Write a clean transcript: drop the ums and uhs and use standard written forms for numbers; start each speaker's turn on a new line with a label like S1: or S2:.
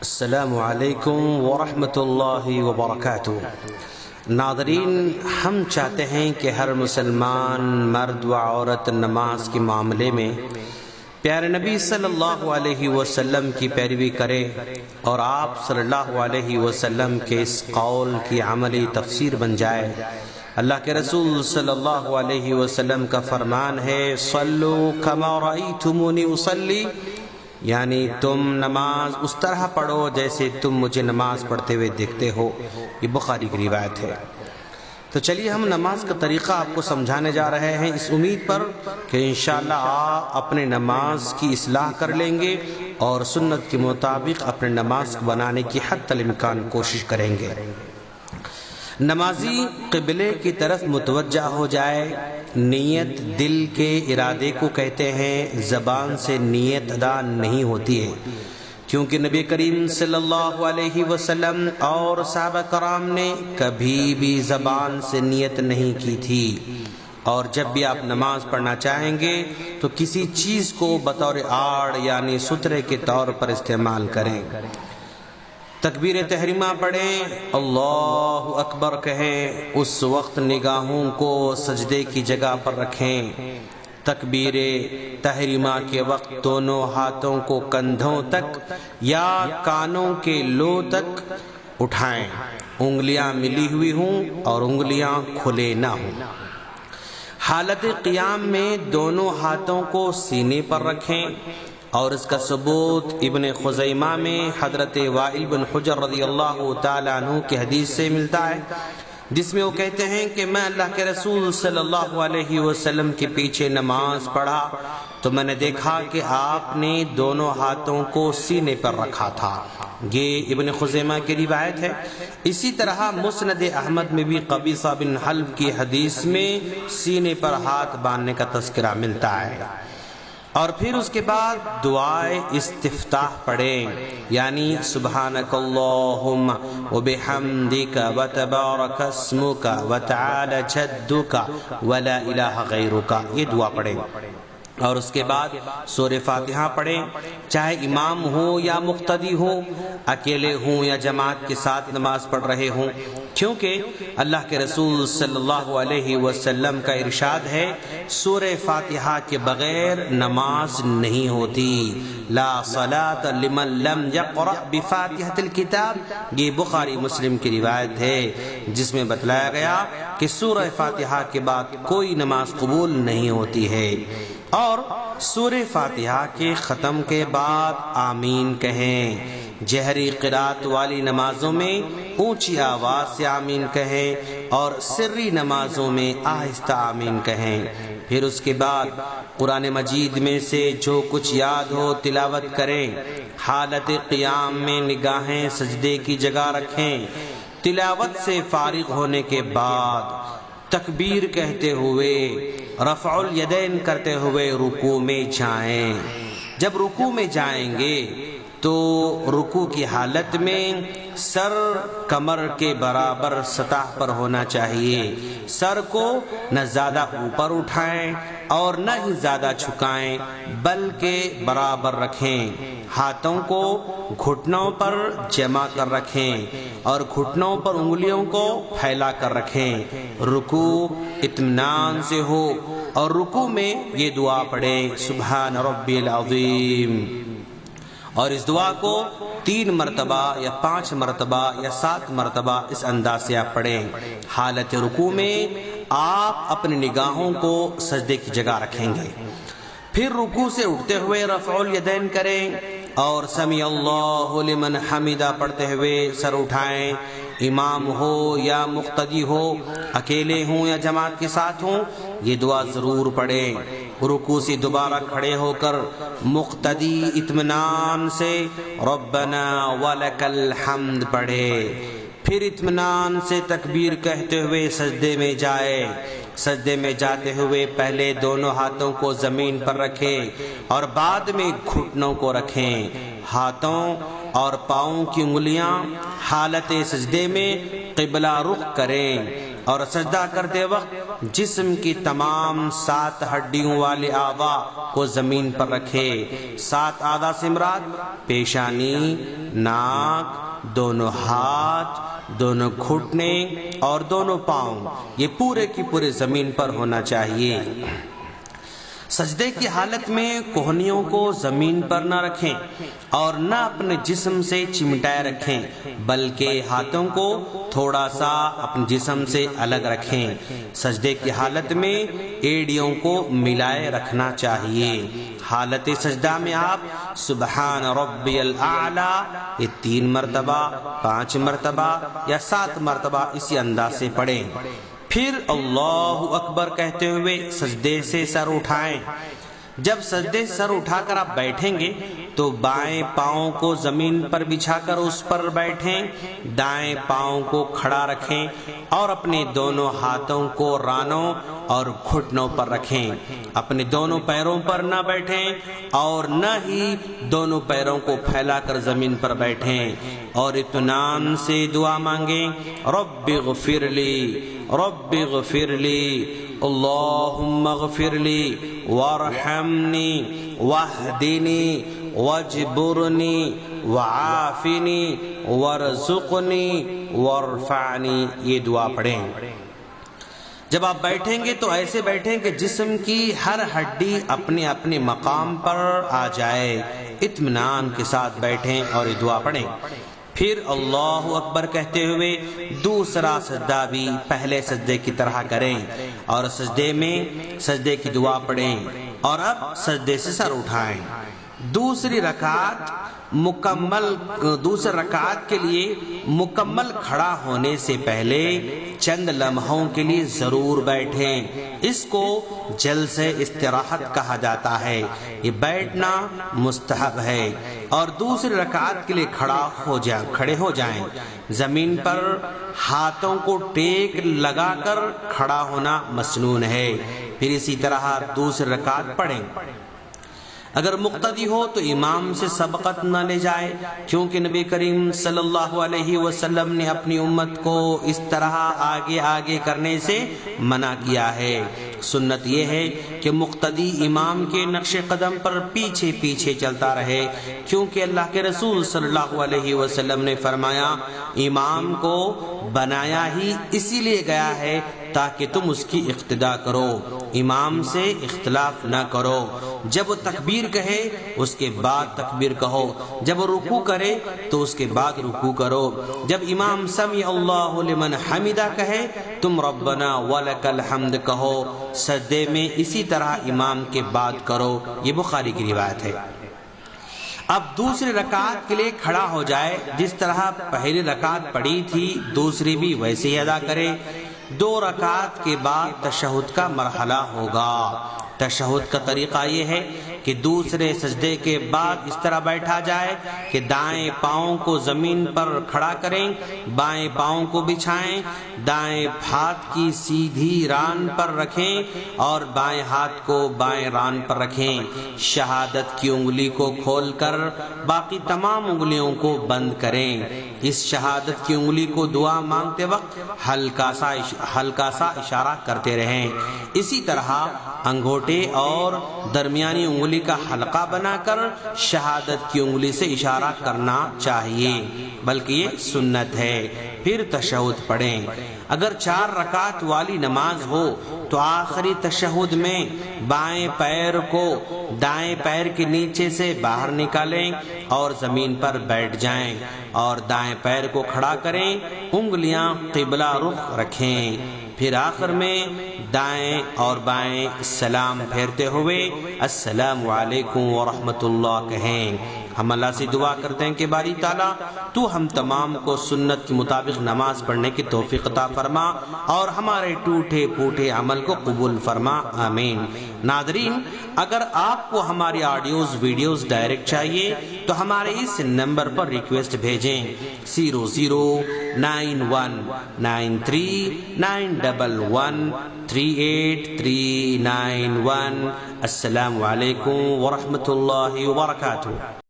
S1: السلام علیکم ورحمۃ اللہ وبرکاتہ۔ ناظرین، ہم چاہتے ہیں کہ ہر مسلمان مرد و عورت نماز کے معاملے میں پیارے نبی صلی اللہ علیہ وسلم کی پیروی کرے اور آپ صلی اللہ علیہ وسلم کے اس قول کی عملی تفسیر بن جائے۔ اللہ کے رسول صلی اللہ علیہ وسلم کا فرمان ہے، صلو کما رأیتمونی اصلی، یعنی تم نماز اس طرح پڑھو جیسے تم مجھے نماز پڑھتے ہوئے دیکھتے ہو۔ یہ بخاری کی روایت ہے۔ تو چلیے ہم نماز کا طریقہ آپ کو سمجھانے جا رہے ہیں، اس امید پر کہ انشاءاللہ آپ اپنے نماز کی اصلاح کر لیں گے اور سنت کے مطابق اپنے نماز کو بنانے کی حتی الامکان کوشش کریں گے۔ نمازی قبلے کی طرف متوجہ ہو جائے۔ نیت دل کے ارادے کو کہتے ہیں، زبان سے نیت ادا نہیں ہوتی ہے، کیونکہ نبی کریم صلی اللہ علیہ وسلم اور صحابہ کرام نے کبھی بھی زبان سے نیت نہیں کی تھی۔ اور جب بھی آپ نماز پڑھنا چاہیں گے تو کسی چیز کو بطور آڑ یعنی سترے کے طور پر استعمال کریں۔ تکبیر تحریمہ پڑھیں، اللہ اکبر کہیں، اس وقت نگاہوں کو سجدے کی جگہ پر رکھیں۔ تکبیر تحریمہ کے وقت دونوں ہاتھوں کو کندھوں تک یا کانوں کے لو تک اٹھائیں، انگلیاں ملی ہوئی ہوں اور انگلیاں کھلے نہ ہوں۔ حالت قیام میں دونوں ہاتھوں کو سینے پر رکھیں، اور اس کا ثبوت ابن خزیمہ میں حضرت وائل بن حجر رضی اللہ تعالیٰ عنہ کی حدیث سے ملتا ہے، جس میں وہ کہتے ہیں کہ میں اللہ کے رسول صلی اللہ علیہ وسلم کے پیچھے نماز پڑھا تو میں نے دیکھا کہ آپ نے دونوں ہاتھوں کو سینے پر رکھا تھا۔ یہ ابن خزیمہ کی روایت ہے۔ اسی طرح مسند احمد میں بھی قبیصہ بن حلب کی حدیث میں سینے پر ہاتھ باندھنے کا تذکرہ ملتا ہے۔ اور پھر اس کے بعد دعائے استفتاح پڑھیں، یعنی سبحانک اللہم وبحمدک وتبارک اسمک وتعالی جدک ولا الہ غیرک، یہ دعا پڑھیں۔ اور اس کے بعد سورہ فاتحہ پڑھیں، چاہے امام ہو یا مقتدی ہو، اکیلے ہوں یا جماعت کے ساتھ نماز پڑھ رہے ہوں، کیونکہ اللہ کے رسول صلی اللہ علیہ وسلم کا ارشاد ہے، سورہ فاتحہ کے بغیر نماز نہیں ہوتی۔ لا صلاۃ لمن لم یقرأ بفاتحۃ الکتاب، یہ بخاری مسلم کی روایت ہے، جس میں بتلایا گیا کہ سورہ فاتحہ کے بعد کوئی نماز قبول نہیں ہوتی ہے۔ اور سورہ فاتحہ کے ختم کے بعد آمین کہیں۔ جہری قرات والی نمازوں میں اونچی آواز سے آمین کہیں اور سری نمازوں میں آہستہ آمین کہیں۔ پھر اس کے بعد قرآن مجید میں سے جو کچھ یاد ہو تلاوت کریں۔ حالت قیام میں نگاہیں سجدے کی جگہ رکھیں۔ تلاوت سے فارغ ہونے کے بعد تکبیر کہتے ہوئے رفع الیدین کرتے ہوئے رکوع میں جائیں۔ جب رکوع میں جائیں گے تو رکوع کی حالت میں سر کمر کے برابر سطح پر ہونا چاہیے۔ سر کو نہ زیادہ اوپر اٹھائیں اور نہ ہی زیادہ جھکائیں، بلکہ برابر رکھیں۔ ہاتھوں کو گھٹنوں پر جمع کر رکھیں اور گھٹنوں پر انگلیوں کو پھیلا کر رکھیں۔ رکوع اطمینان سے ہو اور رکوع میں یہ دعا پڑھیں، سبحان ربی العظیم، اور اس دعا کو 3 مرتبہ یا 5 مرتبہ یا 7 مرتبہ اس انداز سے آپ پڑھیں۔ حالت رکوع میں آپ اپنی نگاہوں کو سجدے کی جگہ رکھیں گے۔ پھر رکوع سے اٹھتے ہوئے رفع الیدین کریں اور سمیع اللہ لمن حمدہ پڑھتے ہوئے سر اٹھائیں۔ امام ہو یا مقتدی ہو، اکیلے ہوں یا جماعت کے ساتھ ہوں، یہ دعا ضرور پڑھیں۔ رکوع سے دوبارہ کھڑے ہو کر مقتدی اطمینان سے ربنا ولک الحمد پڑھے۔ پھر اطمینان سے تکبیر کہتے ہوئے سجدے میں جائے۔ سجدے میں جاتے ہوئے پہلے دونوں ہاتھوں کو زمین پر رکھیں اور بعد میں گھٹنوں کو رکھیں۔ ہاتھوں اور پاؤں کی انگلیاں حالت سجدے میں قبلہ رخ کریں۔ اور سجدہ کرتے وقت جسم کی تمام 7 ہڈیوں والے اعضاء کو زمین پر رکھے۔ 7 اعضاء سے مراد پیشانی، ناک، دونوں ہاتھ، دونوں گھٹنے اور دونوں پاؤں، یہ پورے کی پورے زمین پر ہونا چاہیے۔ سجدے کی حالت میں کوہنیوں کو زمین پر نہ رکھیں اور نہ اپنے جسم سے چمٹائے رکھیں، بلکہ ہاتھوں کو تھوڑا سا اپنے جسم سے الگ رکھیں۔ سجدے کی حالت میں ایڑیوں کو ملائے رکھنا چاہیے۔ حالت سجدہ میں آپ سبحان ربی الاعلی یہ 3 مرتبہ، 5 مرتبہ یا 7 مرتبہ اسی انداز سے پڑھیں۔ پھر اللہ اکبر کہتے ہوئے سجدے سے سر اٹھائیں۔ جب سجدے سے سر اٹھا کر آپ بیٹھیں گے تو بائیں پاؤں کو زمین پر بچھا کر اس پر بیٹھیں، دائیں پاؤں کو کھڑا رکھیں اور اپنے دونوں ہاتھوں کو رانوں اور گھٹنوں پر رکھیں۔ اپنے دونوں پیروں پر نہ بیٹھیں اور نہ ہی دونوں پیروں کو پھیلا کر زمین پر بیٹھیں، اور اطمینان سے دعا مانگیں، رب اغفر لی، رب اغفر لی، اللہم اغفر لی وارحمنی واہدنی واجبرنی وعافنی وارزقنی وارفعنی، یہ دعا پڑھیں۔ جب آپ بیٹھیں گے تو ایسے بیٹھیں کہ جسم کی ہر ہڈی اپنے اپنے مقام پر آ جائے، اطمینان کے ساتھ بیٹھیں اور یہ دعا پڑھیں۔ پھر اللہ اکبر کہتے ہوئے دوسرا سجدہ بھی پہلے سجدے کی طرح کریں اور سجدے میں سجدے کی دعا پڑھیں، اور اب سجدے سے سر اٹھائیں۔ دوسری رکعت کے لیے مکمل کھڑا ہونے سے پہلے چند لمحوں کے لیے ضرور بیٹھیں۔ اس کو جلسہ استراحت کہا جاتا ہے۔ یہ بیٹھنا مستحب ہے، اور دوسری رکعت کے لیے کھڑے ہو جائیں۔ زمین پر ہاتھوں کو ٹیک لگا کر کھڑا ہونا مسنون ہے۔ پھر اسی طرح دوسری رکعت پڑھیں۔ اگر مقتدی ہو تو امام سے سبقت نہ لے جائے، کیونکہ نبی کریم صلی اللہ علیہ وسلم نے اپنی امت کو اس طرح آگے آگے کرنے سے منع کیا ہے۔ سنت یہ ہے کہ مقتدی امام کے نقش قدم پر پیچھے پیچھے چلتا رہے، کیونکہ اللہ کے رسول صلی اللہ علیہ وسلم نے فرمایا، امام کو بنایا ہی اسی لیے گیا ہے تاکہ تم اس کی اقتداء کرو، امام سے اختلاف نہ کرو۔ جب وہ تکبیر کہے اس کے بعد تکبیر کہو، جب وہ رکوع کرے تو اس کے بعد رکوع کرو، جب امام سمع اللہ لمن حمدہ کہے تم ربنا ولک الحمد کہو، سجدے میں اسی طرح امام کے بعد کرو۔ یہ بخاری کی روایت ہے۔ اب دوسری رکعت کے لیے کھڑا ہو جائے، جس طرح پہلی رکعت پڑھی تھی دوسری بھی ویسے ہی ادا کرے۔ 2 رکعت کے بعد تشہد کا مرحلہ ہوگا۔ تشہد کا طریقہ یہ ہے کہ دوسرے سجدے کے بعد اس طرح بیٹھا جائے کہ دائیں پاؤں کو زمین پر کھڑا کریں، بائیں پاؤں کو بچھائیں، دائیں ہاتھ کی سیدھی ران پر رکھیں اور بائیں ہاتھ کو بائیں ران پر رکھیں۔ شہادت کی انگلی کو کھول کر باقی تمام انگلیوں کو بند کریں۔ اس شہادت کی انگلی کو دعا مانگتے وقت ہلکا سا اشارہ کرتے رہیں۔ اسی طرح انگوٹھے اور درمیانی انگلی کا حلقہ بنا کر شہادت کی انگلی سے اشارہ کرنا چاہیے، بلکہ یہ سنت ہے۔ پھر تشہد پڑھیں۔ اگر 4 رکعت والی نماز ہو تو آخری تشہد میں بائیں پیر کو دائیں پیر کے نیچے سے باہر نکالیں اور زمین پر بیٹھ جائیں، اور دائیں پیر کو کھڑا کریں، انگلیاں قبلہ رخ رکھیں۔ پھر آخر میں دائیں اور بائیں سلام پھیرتے ہوئے السلام علیکم ورحمۃ اللہ کہیں۔ ہم اللہ سے دعا کرتے ہیں کہ باری تعالیٰ تو ہم تمام کو سنت کے مطابق نماز پڑھنے کی توفیق عطا فرما اور ہمارے ٹوٹے پھوٹے عمل کو قبول فرما، آمین۔ ناظرین، اگر آپ کو ہماری آڈیوز ویڈیوز ڈائریکٹ چاہیے تو ہمارے اس نمبر پر ریکویسٹ بھیجیں 009193113839 السلام علیکم ورحمۃ اللہ وبرکاتہ۔